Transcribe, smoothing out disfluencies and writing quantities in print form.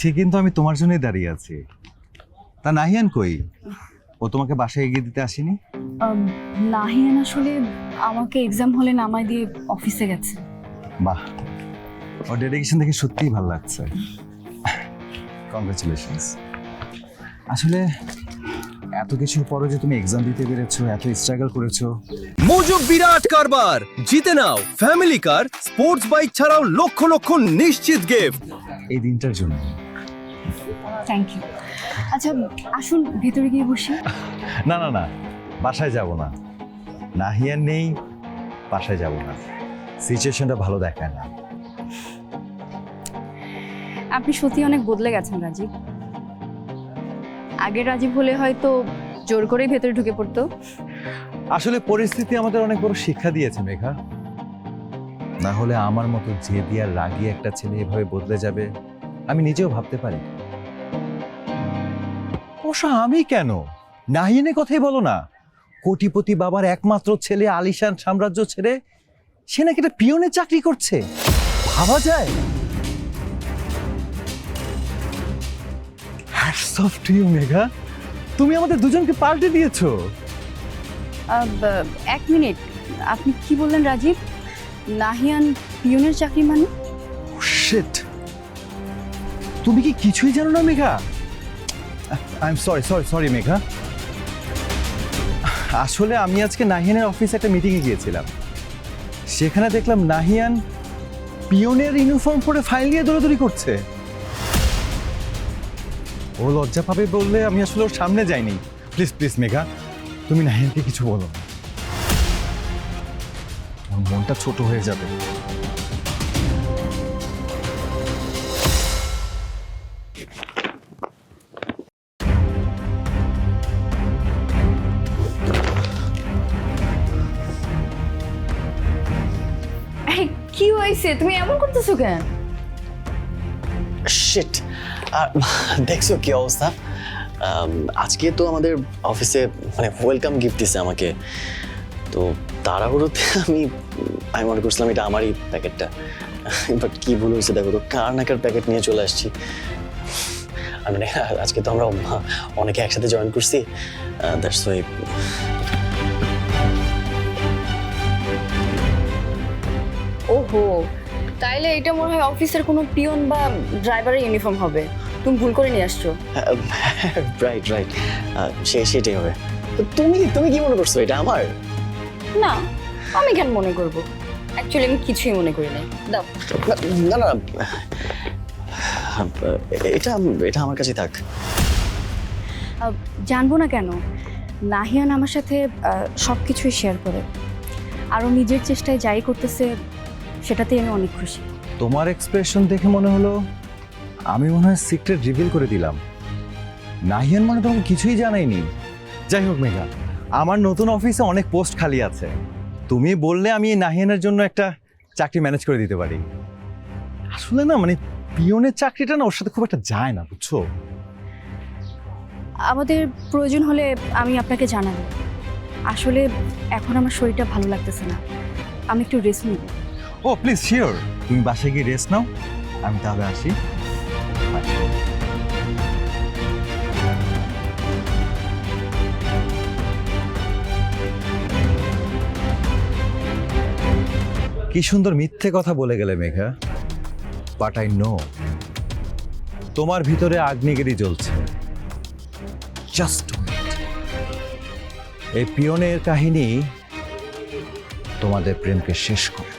দেখছি কিন্তু আমি তোমার জন্যই দাঁড়িয়ে আছি। তা নাহিয়ান কই? ও তোমাকে বাসায় এগিয়ে দিতে আসেনি? নাহিয়ান আসলে আমাকে এক্সাম হলে নামায় দিয়ে অফিসে গেছে। বাহ, ওর ডেডিকেশন দেখে সত্যিই ভালো লাগছে। কংগ্রেচুলেশনস। আসলে এত কিছুর পরও যে তুমি এক্সাম দিতে পেরেছো, এত স্ট্রাগল করেছো। মজুব বিরাট কারবার, জিতে নাও ফ্যামিলি কার, স্পোর্টস বাইক ছাড়াও লক্ষ লক্ষ নিশ্চিত গিফট। এই দিনটার জন্য। Thank you. আচ্ছা আসুন ভেতরে গিয়ে বসি। না না না, বাসায় যাব না। নাহিয়ান নেই, বাসায় যাব না। সিচুয়েশনটা ভালো দেখায় না। আপনি সত্যি অনেক বদলে গেছেন রাজীব। আগের রাজীব হলে হয়তো জোর করেই ভেতরে ঢুকে পড়তো। আসলে পরিস্থিতি আমাদের অনেক বড় শিক্ষা দিয়েছে মেঘা। না হলে আমার মতো জেদি আর রাগী একটা ছেলে এভাবে বদলে যাবে আমি নিজেও ভাবতে পারি। অবশ্য আমি কেন, নাহিয়ানের কথাই বলো না। কোটিপতি বাবার একমাত্র ছেলে, আলিশান সাম্রাজ্য ছেড়ে সে নাকি একটা পিয়নের চাকরি করছে, ভাবা যায়? Hats off to you Megha, তুমি আমাদের দুজনকে পাল্টে দিয়েছো। এক মিনিট, আপনি কি বললেন রাজীব? নাহিয়ান পিয়নের চাকরি মানে? শিট, তুমি কি কিছুই জানো না Megha? I am sorry sorry sorry Megha. আসলে আমি আজকে নাহিয়ানের অফিসে একটা মিটিংয়ে গিয়েছিলাম। সেখানে দেখলাম নাহিয়ান পিয়নের ইউনিফর্ম পরে ফাইল নিয়ে দৌড়াদৌড়ি করছে। ও লজ্জা পাবে বললে আমি আসলে ওর সামনে যাইনি। প্লিজ প্লিজ মেঘা, তুমি নাহিয়ানকে কিছু বলো না, ওর মনটা ছোট হয়ে যাবে। কি হয়েছে, তুমি এমন করতেছো কেন? শিট, দেখছো কি অবস্থা? আজকে তো আমাদের অফিসে মানে ওয়েলকাম গিফট দিছে আমাকে, তো তাড়াহুড়োতে আমি মনে করছিলাম এটা আমারই প্যাকেটটা, বাট কি ভুল হয়েছে দেখো তো, কার নাকার প্যাকেট নিয়ে চলে আসছি। আর মানে আজকে তো আমরা অনেকে একসাথে জয়েন করছি, দ্যাটস ওয়াই। ওহো, তাইলে এটা মনে হয় অফিসের কোনো পিয়ন বা ড্রাইভারের ইউনিফর্ম হবে। তুমি ভুল করে নিয়ে আসছো। রাইট রাইট, সেটাই হবে। তো তুমি কি মনে করছো এটা আমার? না, আমি কেন মনে করব? অ্যাকচুয়ালি আমি কিছুই মনে করি নাই। দাও। না না, এটা এটা আমার কাছে থাক। জানবো না কেন, নাহিয়ান আমার সাথে সব কিছুই শেয়ার করে। আরও নিজের চেষ্টায় যাই করতেছে সেটাতেই আমি অনেক খুশি। তোমার এক্সপ্রেশন দেখে মনে হলো আমি মনে হয় সিক্রেট রিভিল করে দিলাম। নাহিয়ান মনে তোমাকে কিছুই জানাইনি। যাই হোক মেঘা, আমার নতুন অফিসে অনেক পোস্ট খালি আছে। তুমি বললে আমি নাহিয়ানের জন্য একটা চাকরি ম্যানেজ করে দিতে পারি। আসলে না মানে পিয়নের চাকরিটা না ওর সাথে খুব একটা যায় না, বুঝছো? আমাদের প্রয়োজন হলে আমি আপনাকে জানাবো। আসলে এখন আমার শরীরটা ভালো লাগতেছে না, আমি একটু রেস্ট নিব। ও প্লিজ শিওর, তুমি বাসায় গিয়ে রেস্ট নাও, আমি তাহলে আসি। কি সুন্দর মিথ্যে কথা বলে গেলে মেঘা, বাট আই নো তোমার ভিতরে আগ্নেয়গিরি জ্বলছে। জাস্ট এই পিয়নের কাহিনী তোমাদের প্রেমকে শেষ করে।